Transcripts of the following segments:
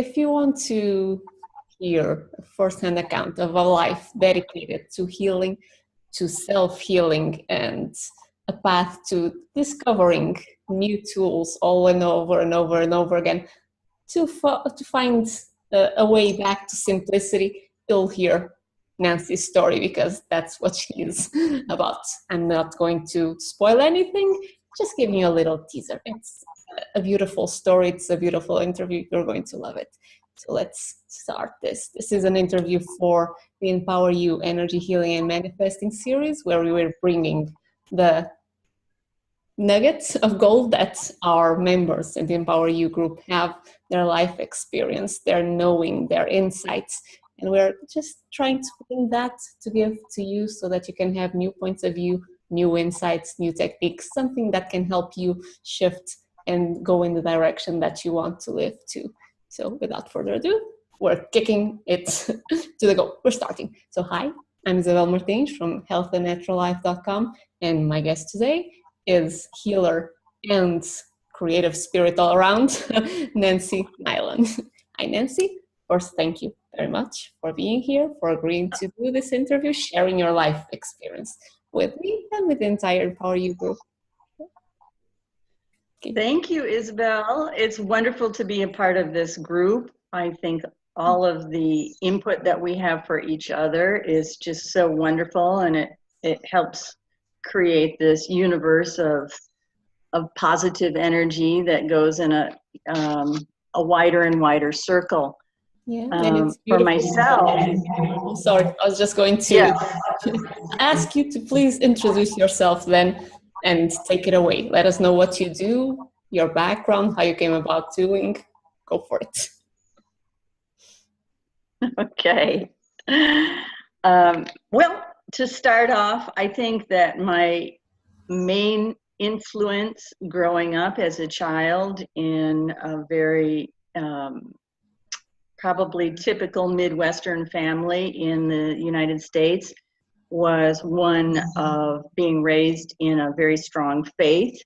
if you want to hear a first-hand account of a life dedicated to healing, to self-healing, and a path to discovering new tools all and over and over and over again to find a way back to simplicity, you'll hear Nancy's story, because that's what she is about. I'm not going to spoil anything, just giving you a little teaser. It's a beautiful story. It's a beautiful interview. You're going to love it. So let's start this. This is an interview for the Empower You Energy Healing and Manifesting series, where we were bringing the nuggets of gold that our members in the Empower You group have, their life experience, their knowing, their insights. And we're just trying to bring that to give to you so that you can have new points of view, new insights, new techniques, something that can help you shift and go in the direction that you want to live to. So without further ado, we're kicking it to the go. We're starting. So hi, I'm Isabel Martins from healthandnaturallife.com, and my guest today is healer and creative spirit all around, Nancy Nylen. Hi, Nancy. First, thank you very much for being here, for agreeing to do this interview, sharing your life experience with me and with the entire Empower You group. Okay. Thank you, Isabel. It's wonderful to be a part of this group. I think all of the input that we have for each other is just so wonderful, and it helps create this universe of positive energy that goes in a wider and wider circle. Yeah, and it's for myself. Sorry, I was just going to ask you to please introduce yourself then and take it away. Let us know what you do, your background, how you came about doing. Go for it. Okay. Well, to start off, I think that my main influence growing up as a child in a very probably typical Midwestern family in the United States was one of being raised in a very strong faith.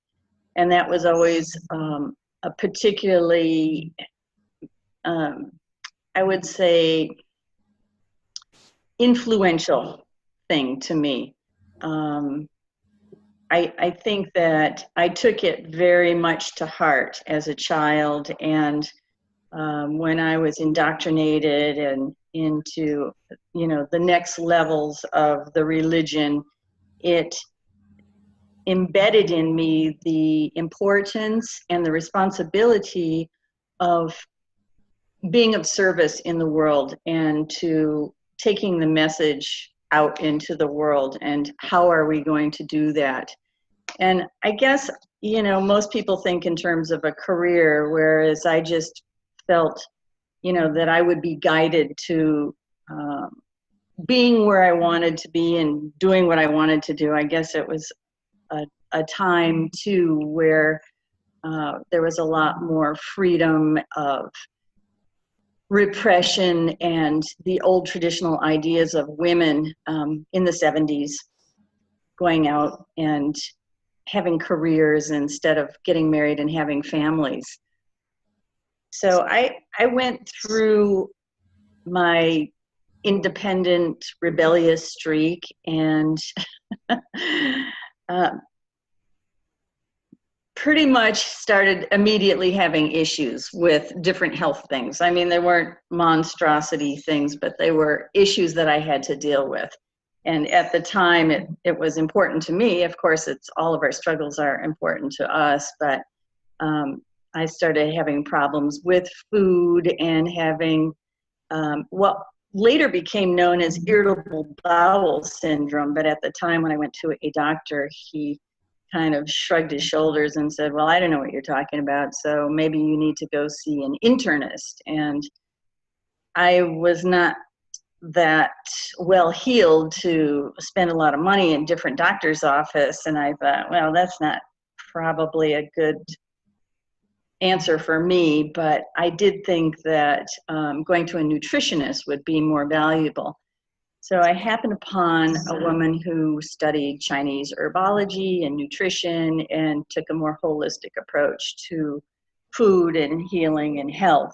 And that was always a particularly, I would say, influential thing to me. I think that I took it very much to heart as a child, and when I was indoctrinated and into, the next levels of the religion, it embedded in me the importance and the responsibility of being of service in the world and to taking the message out into the world. And how are we going to do that? And I guess, most people think in terms of a career, whereas I just felt, that I would be guided to being where I wanted to be and doing what I wanted to do. I guess it was a time, too, where there was a lot more freedom of repression and the old traditional ideas of women in the 70s going out and having careers instead of getting married and having families. So I went through my independent, rebellious streak and pretty much started immediately having issues with different health things. I mean, they weren't monstrosity things, but they were issues that I had to deal with. And at the time, it was important to me. Of course, all of our struggles are important to us, but I started having problems with food and having what later became known as irritable bowel syndrome. But at the time when I went to a doctor, he kind of shrugged his shoulders and said, well, I don't know what you're talking about, so maybe you need to go see an internist. And I was not that well healed to spend a lot of money in different doctor's office, and I thought, well, that's not probably a good answer for me, but I did think that going to a nutritionist would be more valuable. So I happened upon a woman who studied Chinese herbology and nutrition and took a more holistic approach to food and healing and health.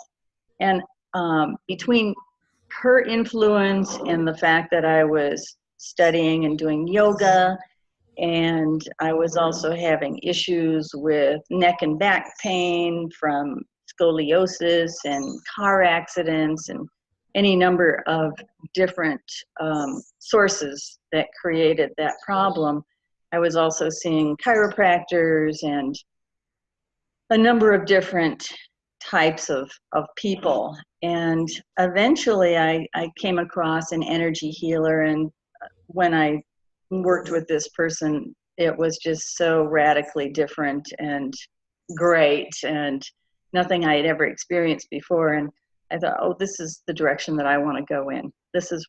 And between her influence and the fact that I was studying and doing yoga, and I was also having issues with neck and back pain from scoliosis and car accidents and any number of different sources that created that problem. I was also seeing chiropractors and a number of different types of people. And eventually I came across an energy healer, and when I worked with this person, it was just so radically different and great and nothing I had ever experienced before. And I thought, oh, this is the direction that I want to go in. This is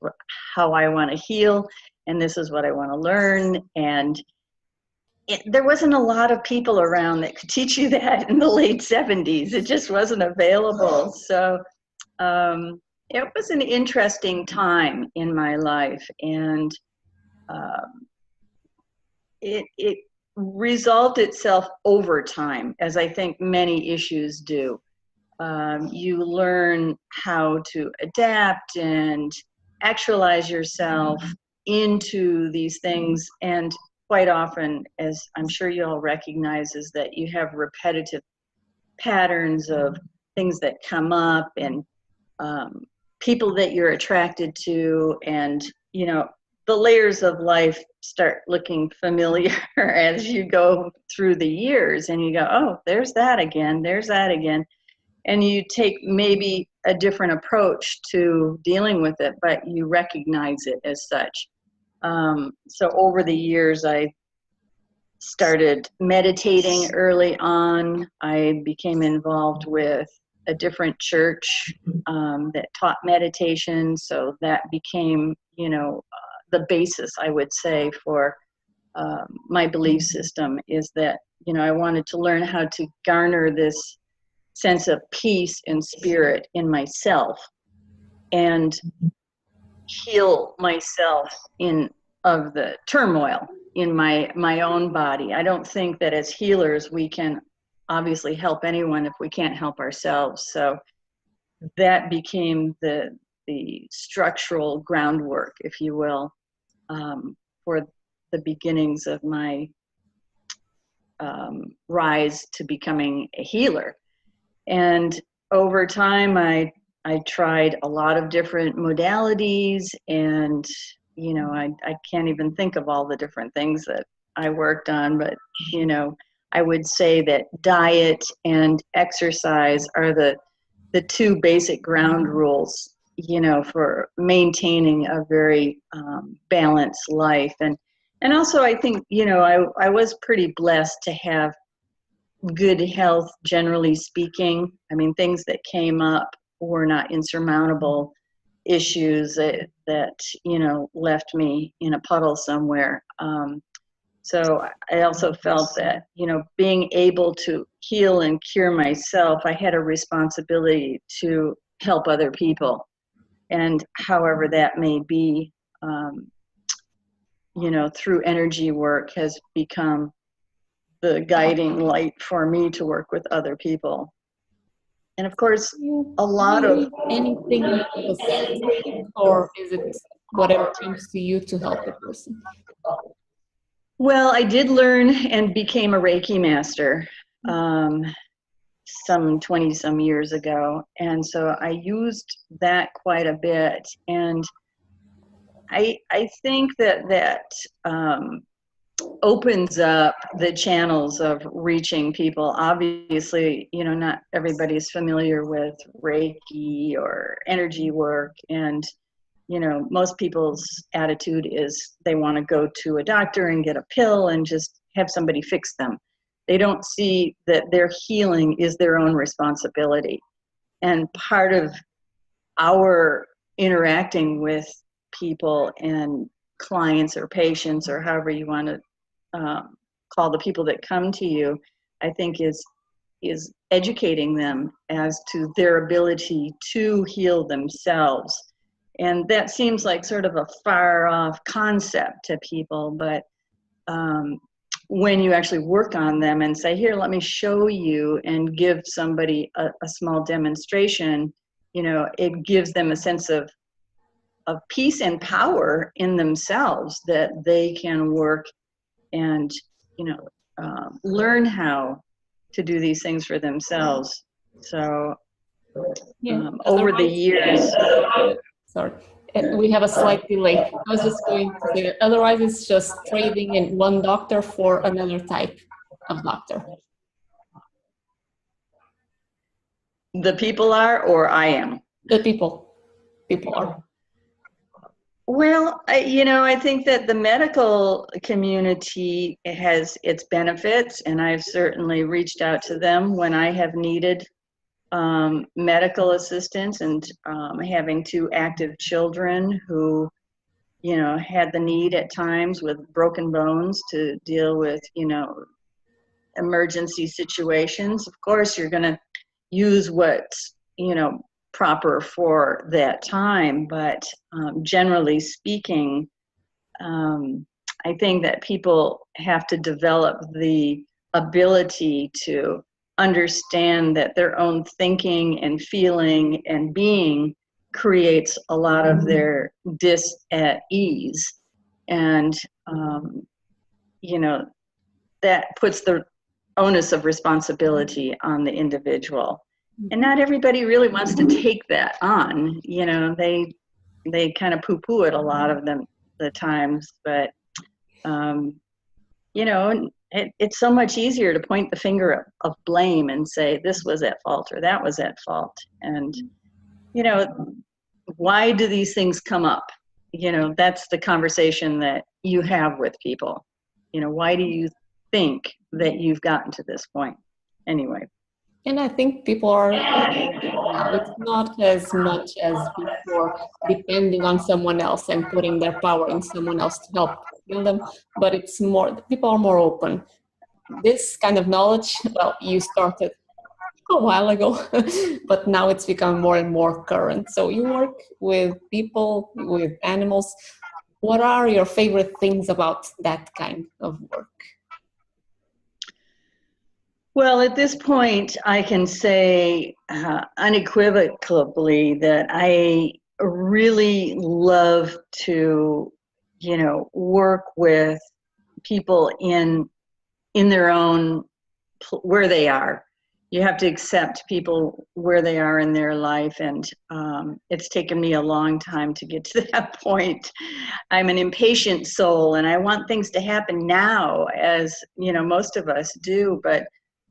how I want to heal, and this is what I want to learn. And there wasn't a lot of people around that could teach you that in the late 70s. It just wasn't available. So it was an interesting time in my life, and it resolved itself over time, as I think many issues do. You learn how to adapt and actualize yourself into these things, and quite often, as I'm sure you all recognize, is that you have repetitive patterns of things that come up, and people that you're attracted to, and the layers of life start looking familiar as you go through the years, and you go, oh, there's that again, there's that again. And you take maybe a different approach to dealing with it, but you recognize it as such. So over the years, I started meditating early on. I became involved with a different church that taught meditation. So that became, the basis, I would say, for my belief system, is that, I wanted to learn how to garner this sense of peace and spirit in myself and heal myself of the turmoil in my own body. I don't think that as healers we can obviously help anyone if we can't help ourselves. So that became the structural groundwork, if you will, for the beginnings of my rise to becoming a healer. And over time, I tried a lot of different modalities, and I can't even think of all the different things that I worked on, but I would say that diet and exercise are the two basic ground rules, for maintaining a very balanced life. And also, I think, I was pretty blessed to have good health, generally speaking. I mean, things that came up were not insurmountable issues that left me in a puddle somewhere. So I also felt that, being able to heal and cure myself, I had a responsibility to help other people. And however that may be, through energy work has become the guiding light for me to work with other people. And of course, a lot of anything specific, or is it whatever comes to you to help the person? Well, I did learn and became a Reiki master some 20 some years ago, and so I used that quite a bit. And I think that opens up the channels of reaching people. Obviously, not everybody's familiar with Reiki or energy work, and most people's attitude is they want to go to a doctor and get a pill and just have somebody fix them. They don't see that their healing is their own responsibility. And part of our interacting with people and clients or patients, or however you want to call the people that come to you, I think is educating them as to their ability to heal themselves. And that seems like sort of a far off concept to people, but when you actually work on them and say, here, let me show you, and give somebody a small demonstration, it gives them a sense of peace and power in themselves, that they can work and, learn how to do these things for themselves. So Yeah. over the years. Sorry, we have a slight delay. I was just going to say that otherwise it's just trading in one doctor for another type of doctor. The people are, or I am? The people are. Well, I think that the medical community has its benefits, and I've certainly reached out to them when I have needed medical assistance, and having two active children who, had the need at times with broken bones to deal with, emergency situations. Of course, you're going to use what's, proper for that time, but generally speaking, I think that people have to develop the ability to understand that their own thinking and feeling and being creates a lot of their dis-at-ease, and that puts the onus of responsibility on the individual. And not everybody really wants to take that on. They kind of poo-poo it a lot of the times, but it's so much easier to point the finger of blame and say this was at fault or that was at fault. And why do these things come up? That's the conversation that you have with people. Why do you think that you've gotten to this point? Anyway. And I think people are now, it's not as much as before depending on someone else and putting their power in someone else to help heal them, but it's more, people are more open. This kind of knowledge, well, you started a while ago, but now it's become more and more current. So you work with people, with animals. What are your favorite things about that kind of work? Well, at this point, I can say unequivocally that I really love to, work with people in their own, where they are. You have to accept people where they are in their life, and it's taken me a long time to get to that point. I'm an impatient soul, and I want things to happen now, as most of us do, but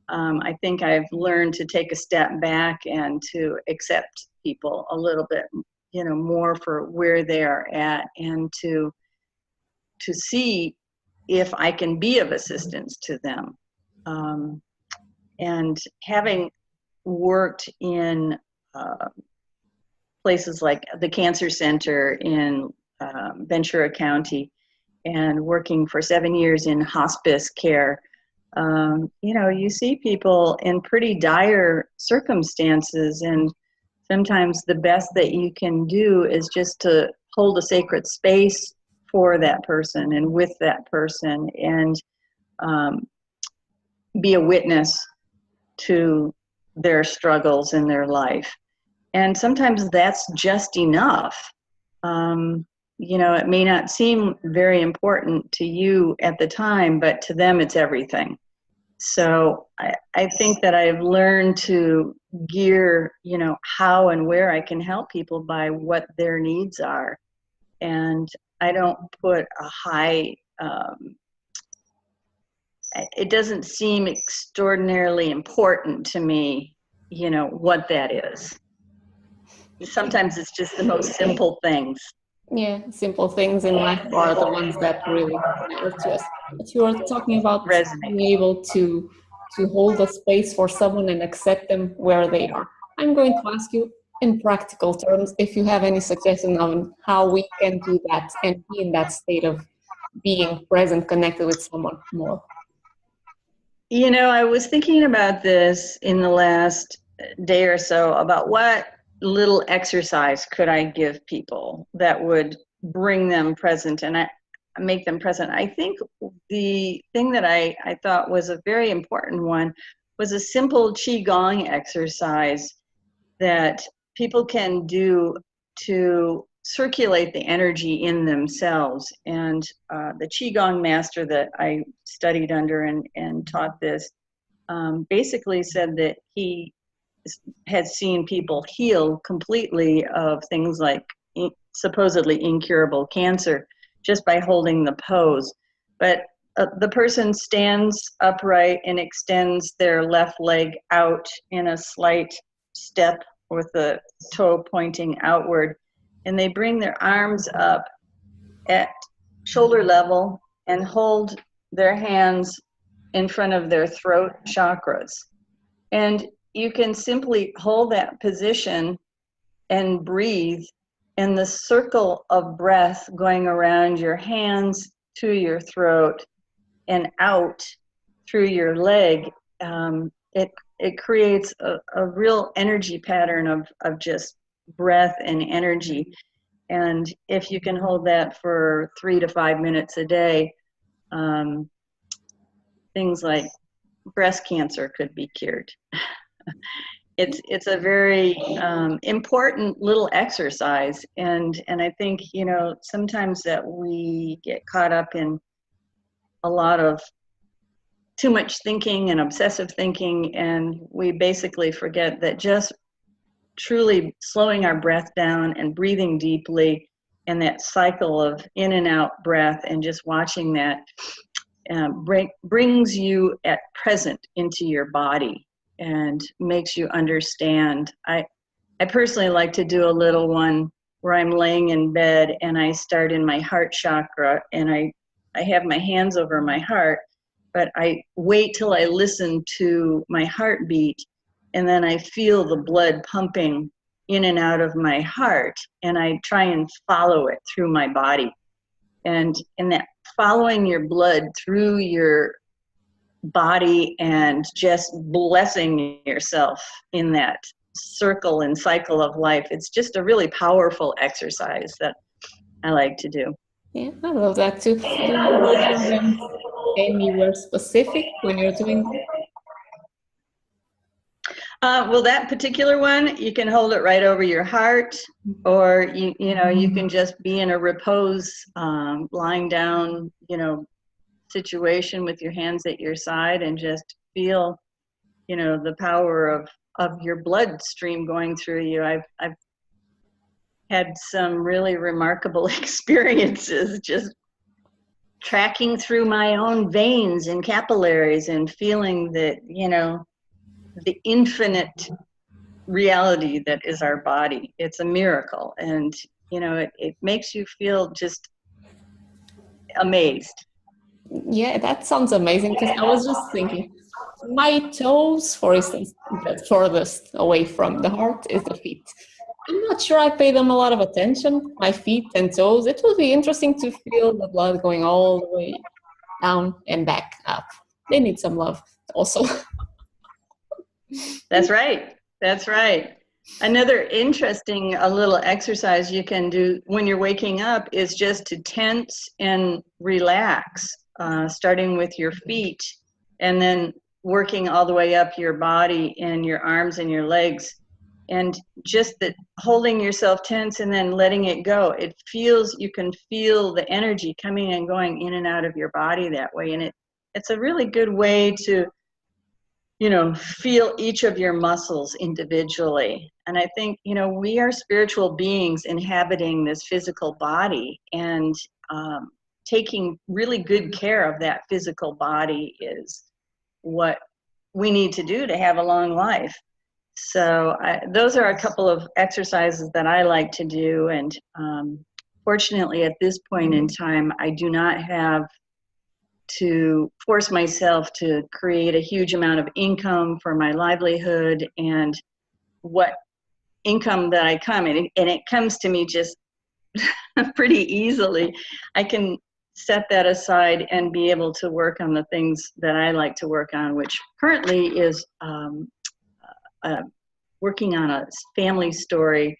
I think I've learned to take a step back and to accept people a little bit, more for where they are at, and to see if I can be of assistance to them. And having worked in places like the Cancer Center in Ventura County, and working for 7 years in hospice care, you see people in pretty dire circumstances, and sometimes the best that you can do is just to hold a sacred space for that person and with that person, and be a witness to their struggles in their life. And sometimes that's just enough. It may not seem very important to you at the time, but to them it's everything. So I think that I've learned to gear, how and where I can help people by what their needs are. And I don't put a high, it doesn't seem extraordinarily important to me, what that is. Sometimes it's just the most simple things. Yeah, simple things in life are the ones that really matter to us. But you are talking about being able to hold a space for someone and accept them where they are. I'm going to ask you in practical terms if you have any suggestion on how we can do that and be in that state of being present, connected with someone more. I was thinking about this in the last day or so, about what little exercise could I give people that would bring them present and make them present. I think the thing that I thought was a very important one was a simple Qigong exercise that people can do to circulate the energy in themselves. And the Qigong master that I studied under and taught this basically said that he had seen people heal completely of things like supposedly incurable cancer just by holding the pose. But the person stands upright and extends their left leg out in a slight step with the toe pointing outward, and they bring their arms up at shoulder level and hold their hands in front of their throat chakras. And you can simply hold that position and breathe, and the circle of breath going around your hands to your throat and out through your leg, it creates a real energy pattern of just breath and energy. And if you can hold that for 3 to 5 minutes a day, things like breast cancer could be cured. It's a very important little exercise, and I think, you know, sometimes that we get caught up in a lot of too much thinking and obsessive thinking, and we basically forget that just truly slowing our breath down and breathing deeply, and that cycle of in and out breath, and just watching that brings you at present into your body and makes you understand. I personally like to do a little one where I'm laying in bed and I start in my heart chakra, and I have my hands over my heart, but I wait till I listen to my heartbeat, and then I feel the blood pumping in and out of my heart, and I try and follow it through my body. And in that following your blood through your body and just blessing yourself in that circle and cycle of life, it's just a really powerful exercise that I like to do. Yeah, I love that too. Do you hold them anywhere specific when you're doing them? Well, that particular one, you can hold it right over your heart, or you know, you can just be in a repose, lying down, you know, situation with your hands at your side, and just feel, you know, the power of your bloodstream going through you. I've had some really remarkable experiences just tracking through my own veins and capillaries and feeling that, you know, the infinite reality that is our body. It's a miracle, and you know, it makes you feel just amazed. Yeah, that sounds amazing, because I was just thinking, my toes, for instance, the furthest away from the heart is the feet. I'm not sure I pay them a lot of attention, my feet and toes. It would be interesting to feel the blood going all the way down and back up. They need some love also. That's right. That's right. Another interesting little exercise you can do when you're waking up is just to tense and relax, starting with your feet and then working all the way up your body and your arms and your legs. And just that holding yourself tense and then letting it go. It feels, you can feel the energy coming and going in and out of your body that way. And it's a really good way to, you know, feel each of your muscles individually. And I think, you know, we are spiritual beings inhabiting this physical body, and taking really good care of that physical body is what we need to do to have a long life. So those are a couple of exercises that I like to do. And fortunately, at this point in time, I do not have to force myself to create a huge amount of income for my livelihood, and what income that I come in, and it comes to me just pretty easily. I can set that aside and be able to work on the things that I like to work on, which currently is working on a family story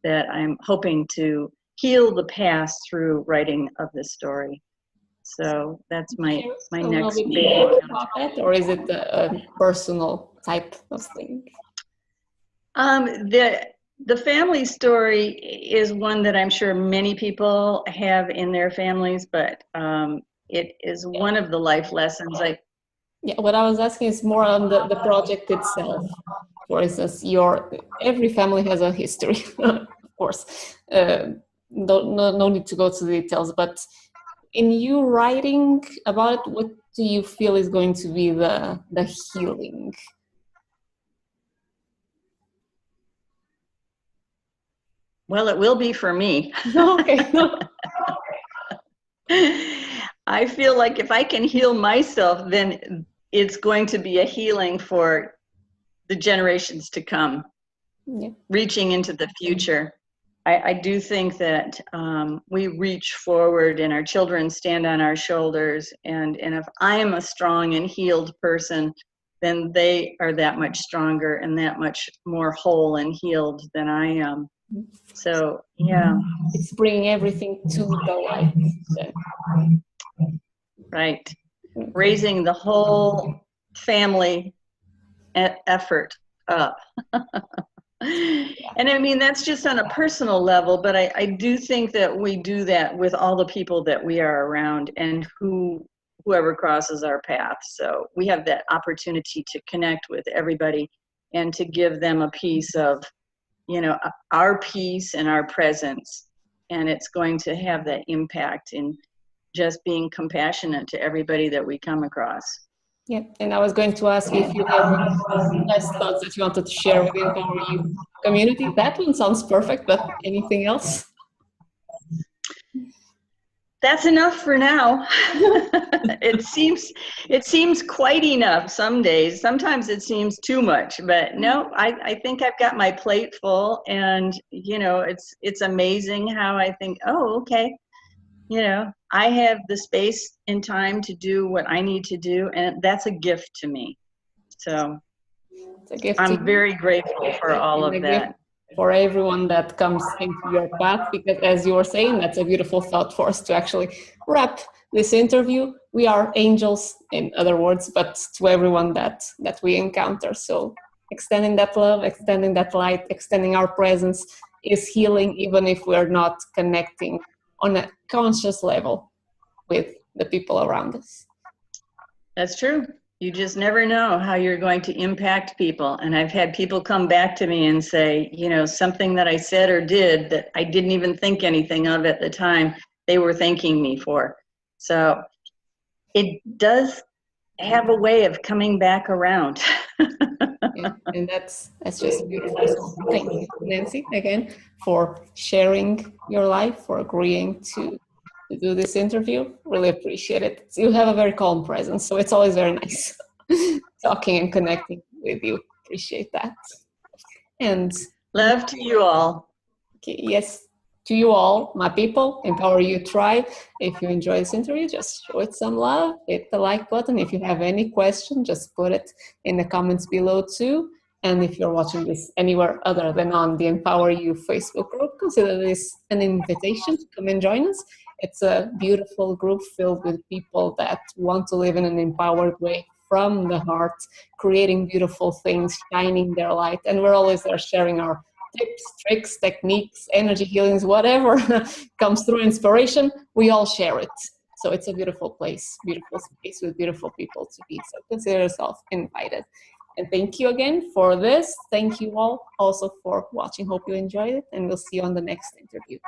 that I'm hoping to heal the past through writing of this story. So that's my next big about that, or is it a personal type of thing? The family story is one that I'm sure many people have in their families, but it is one of the life lessons. Yeah, what I was asking is more on the project itself. For instance, every family has a history, of course. No need to go to the details, but in you writing about it, what do you feel is going to be the healing? Well, it will be for me. Okay. I feel like if I can heal myself, then it's going to be a healing for the generations to come, Yeah. reaching into the future. I do think that we reach forward and our children stand on our shoulders. And if I am a strong and healed person, then they are that much stronger and that much more whole and healed than I am. So, yeah. It's bringing everything to the light. Right. Raising the whole family effort up. And I mean, that's just on a personal level, but I do think that we do that with all the people that we are around and whoever crosses our path. So we have that opportunity to connect with everybody and to give them a piece of, our peace and our presence. And it's going to have that impact in just being compassionate to everybody that we come across. Yeah, and I was going to ask you if you have any last thoughts that you wanted to share with the Empower You community. That one sounds perfect, but anything else? That's enough for now. It seems quite enough some days. Sometimes it seems too much, but no, I think I've got my plate full, and it's amazing how I think, oh, okay, I have the space and time to do what I need to do, and that's a gift to me. So It's a gift to I'm you. very grateful for all of that. For everyone that comes into your path, because as you were saying, that's a beautiful thought for us to actually wrap this interview. We are angels, in other words, but to everyone that we encounter. So extending that love, extending that light, extending our presence is healing, even if we're not connecting on a conscious level with the people around us. That's true. You just never know how you're going to impact people. And I've had people come back to me and say, something that I said or did that I didn't even think anything of at the time, they were thanking me for. So it does have a way of coming back around. Yeah, and that's just beautiful. So thank you, Nancy, again, for sharing your life, for agreeing to do this interview. Really appreciate it. You have a very calm presence, so it's always very nice talking and connecting with you. Appreciate that. And love to you all. okay, yes, to you all, my people, Empower You Tribe. If you enjoy this interview, just show it some love, hit the like button. If you have any question, just put it in the comments below too. And if you're watching this anywhere other than on the Empower You Facebook group, consider this an invitation to come and join us. It's a beautiful group filled with people that want to live in an empowered way from the heart, creating beautiful things, shining their light. And we're always there sharing our tips, tricks, techniques, energy healings, whatever comes through inspiration, we all share it. So it's a beautiful place, beautiful space with beautiful people to be. So consider yourself invited. And thank you again for this. Thank you all also for watching. Hope you enjoyed it, and we'll see you on the next interview.